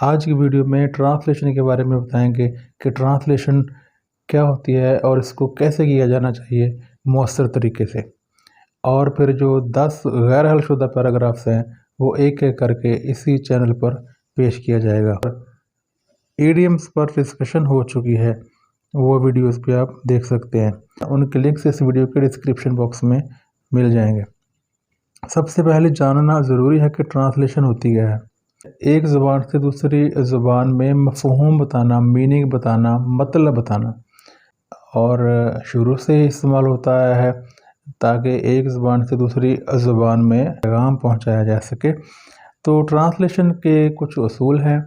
آج کی ویڈیو میں ٹرانسلیشن کے بارے میں بتائیں گے کہ ٹرانسلیشن کیا ہوتی ہے اور اس کو کیسے کیا جانا چاہیے مؤثر طریقے سے، اور پھر جو 10 غیر حل شدہ پیراگرافس ہیں وہ ایک ایک کر کے اسی چینل پر پیش کیا جائے گا۔ ایڈیمز پر ڈسکشن ہو چکی ہے، وہ ویڈیوز پہ آپ دیکھ سکتے ہیں، ان کے لنکس اس ویڈیو کے ڈسکرپشن باکس میں مل جائیں گے۔ سب سے پہلے جاننا ضروری ہے کہ ٹرانسلیشن ہوتی کیا ہے۔ ایک زبان سے دوسری زبان میں مفہوم بتانا، میننگ بتانا، مطلب بتانا، اور شروع سے ہی استعمال ہوتا ہے تاکہ ایک زبان سے دوسری زبان میں پیغام پہنچایا جا سکے۔ تو ٹرانسلیشن کے کچھ اصول ہیں۔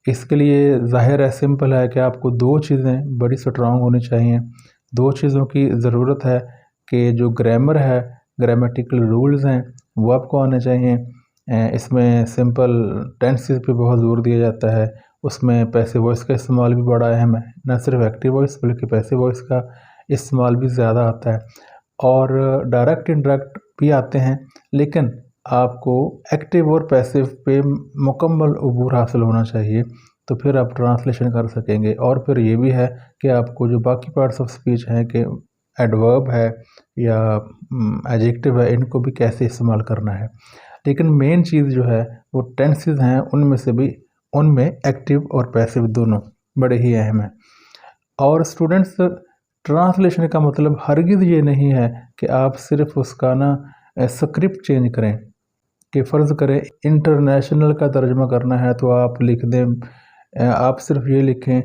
اس کے لیے ظاہر ہے، سمپل ہے کہ آپ کو 2 چیزیں بڑی سٹرونگ ہونی چاہیے۔ 2 چیزوں کی ضرورت ہے کہ جو گرامر ہے، گرامیٹیکل رولز ہیں، وہ آپ کو آنے چاہیے۔ اس میں سمپل ٹینسز پہ بہت زور دیا جاتا ہے، اس میں پیسو وائس کا استعمال بھی بڑا اہم ہے، نہ صرف ایکٹیو وائس بلکہ پیسو وائس کا استعمال بھی زیادہ آتا ہے، اور ڈائریکٹ انڈائریکٹ بھی آتے ہیں، لیکن آپ کو ایکٹیو اور پیسو پہ مکمل عبور حاصل ہونا چاہیے، تو پھر آپ ٹرانسلیشن کر سکیں گے۔ اور پھر یہ بھی ہے کہ آپ کو جو باقی پارٹس آف سپیچ ہیں کہ ایڈورب ہے یا ایڈجیکٹیو ہے، ان کو بھی کیسے استعمال کرنا ہے۔ لیکن مین چیز جو ہے وہ ٹینسز ہیں، ان میں ایکٹیو اور پیسو دونوں بڑے ہی اہم ہیں۔ اور اسٹوڈنٹس، ٹرانسلیشن کا مطلب ہرگز یہ نہیں ہے کہ آپ صرف اس کا اسکرپٹ چینج کریں، کہ فرض کریں انٹرنیشنل کا ترجمہ کرنا ہے تو آپ لکھ دیں، آپ صرف یہ لکھیں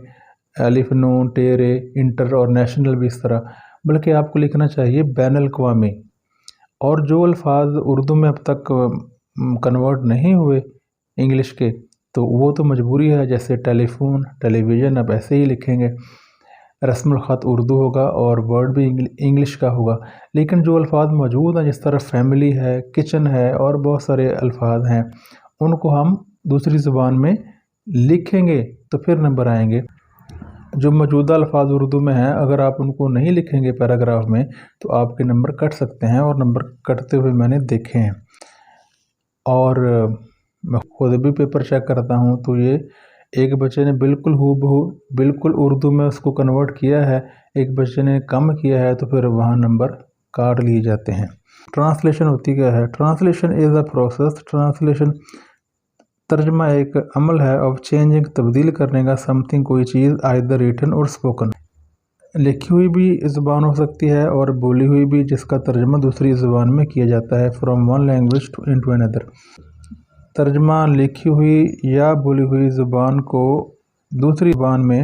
الف نون ٹیرے انٹر اور نیشنل بھی اس طرح، بلکہ آپ کو لکھنا چاہیے بین الاقوامی۔ اور جو الفاظ اردو میں اب تک کنورٹ نہیں ہوئے انگلش کے، تو وہ تو مجبوری ہے، جیسے ٹیلی فون، ٹیلی ویژن، اب ایسے ہی لکھیں گے۔ رسم الخط اردو ہوگا اور ورڈ بھی انگلش کا ہوگا، لیکن جو الفاظ موجود ہیں، جس طرح فیملی ہے، کچن ہے، اور بہت سارے الفاظ ہیں، ان کو ہم دوسری زبان میں لکھیں گے تو پھر نمبر آئیں گے۔ جو موجودہ الفاظ اردو میں ہیں، اگر آپ ان کو نہیں لکھیں گے پیراگراف میں تو آپ کے نمبر کٹ سکتے ہیں، اور نمبر کٹتے ہوئے میں نے دیکھے ہیں۔ اور میں خود بھی پیپر چیک کرتا ہوں تو یہ ایک بچے نے بالکل ہو بہو بالکل اردو میں اس کو کنورٹ کیا ہے، ایک بچے نے کم کیا ہے، تو پھر وہاں نمبر کاٹ لیے جاتے ہیں۔ ٹرانسلیشن ہوتی کیا ہے؟ Translation is a process, translation ترجمہ ایک عمل ہے، آف چینجنگ، تبدیل کرنے کا، سم تھنگ، کوئی چیز، آئدر ریٹن اور اسپوکن، لکھی ہوئی بھی زبان ہو سکتی ہے اور بولی ہوئی بھی، جس کا ترجمہ دوسری زبان میں کیا جاتا ہے، فرام ون لینگویج انٹو اندر۔ ترجمہ لکھی ہوئی یا بولی ہوئی زبان کو دوسری زبان میں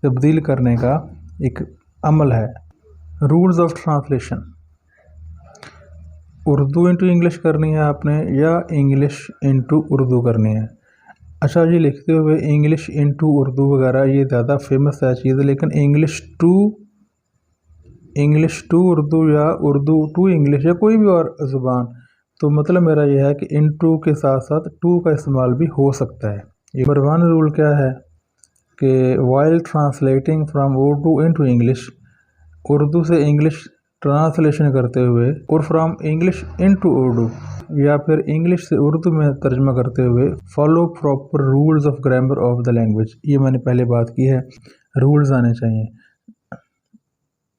تبدیل کرنے کا ایک عمل ہے۔ Rules of translation: Urdu into English کرنی ہے آپ نے، یا انگلش انٹو اردو کرنی ہے؟ اچھا جی، لکھتے ہوئے انگلش انٹو اردو وغیرہ یہ زیادہ فیمس ہے چیز، لیکن انگلش ٹو اردو یا اردو ٹو انگلش یا کوئی بھی اور زبان، تو مطلب میرا یہ ہے کہ انٹو کے ساتھ ساتھ ٹو کا استعمال بھی ہو سکتا ہے۔ نمبر 1 رول کیا ہے کہ while translating from Urdu into English, Urdu سے انگلش ٹرانسلیشن کرتے ہوئے، اور فرام انگلش انٹو اردو، یا پھر انگلش سے اردو میں ترجمہ کرتے ہوئے، follow proper rules of grammar of the language, یہ میں نے پہلے بات کی ہے، رولز آنے چاہیے۔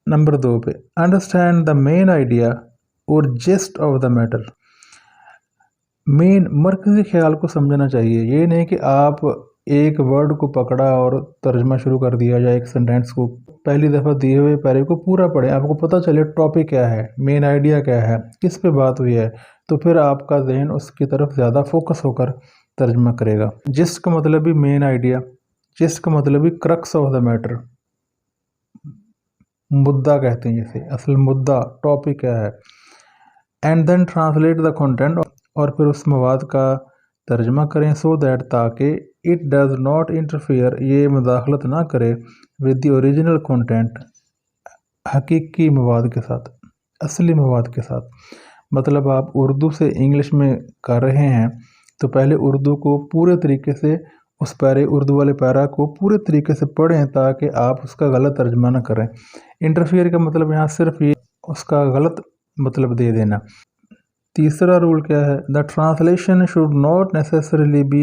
نمبر 2 پہ انڈرسٹینڈ دا مین آئیڈیا اور جسٹ آف دا میٹر، مین مرکزی خیال کو سمجھنا چاہیے۔ یہ نہیں کہ آپ ایک ورڈ کو پکڑا اور ترجمہ شروع کر دیا، یا ایک سینٹینس کو پہلی دفعہ دیے ہوئے پیرے کو پورا پڑھیں، آپ کو پتہ چلے ٹاپک کیا ہے، مین آئیڈیا کیا ہے، کس پہ بات ہوئی ہے، تو پھر آپ کا ذہن اس کی طرف زیادہ فوکس ہو کر ترجمہ کرے گا۔ جس کا مطلب بھی مین آئیڈیا، جس کا مطلب بھی کرکس آف دا میٹر، مدعا کہتے ہیں جسے، اصل مدعا، ٹاپک کیا ہے۔ And then translate the content, اور پھر اس مواد کا ترجمہ کریں، سو دیٹ، تاکہ اٹ ڈز ناٹ انٹرفیئر، یہ مداخلت نہ کرے، ود دی اوریجنل کنٹینٹ، حقیقی مواد کے ساتھ، اصلی مواد کے ساتھ۔ مطلب آپ اردو سے انگلش میں کر رہے ہیں تو پہلے اردو کو پورے طریقے سے، اس اردو والے پیرا کو پورے طریقے سے پڑھیں تاکہ آپ اس کا غلط ترجمہ نہ کریں۔ انٹرفیئر کا مطلب یہاں صرف یہ اس کا غلط مطلب دے دینا۔ تیسرا رول کیا ہے؟ The translation should not necessarily be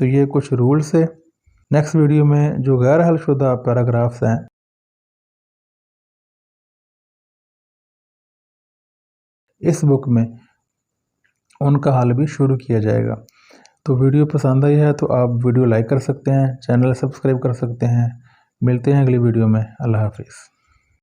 تو یہ کچھ رولس ہے۔ نیکسٹ ویڈیو میں جو غیر حل شدہ پیراگرافس ہیں اس بک میں ان کا حل بھی شروع کیا جائے گا۔ تو ویڈیو پسند آئی ہے تو آپ ویڈیو لائک کر سکتے ہیں، چینل سبسکرائب کر سکتے ہیں۔ ملتے ہیں اگلی ویڈیو میں۔ اللہ حافظ۔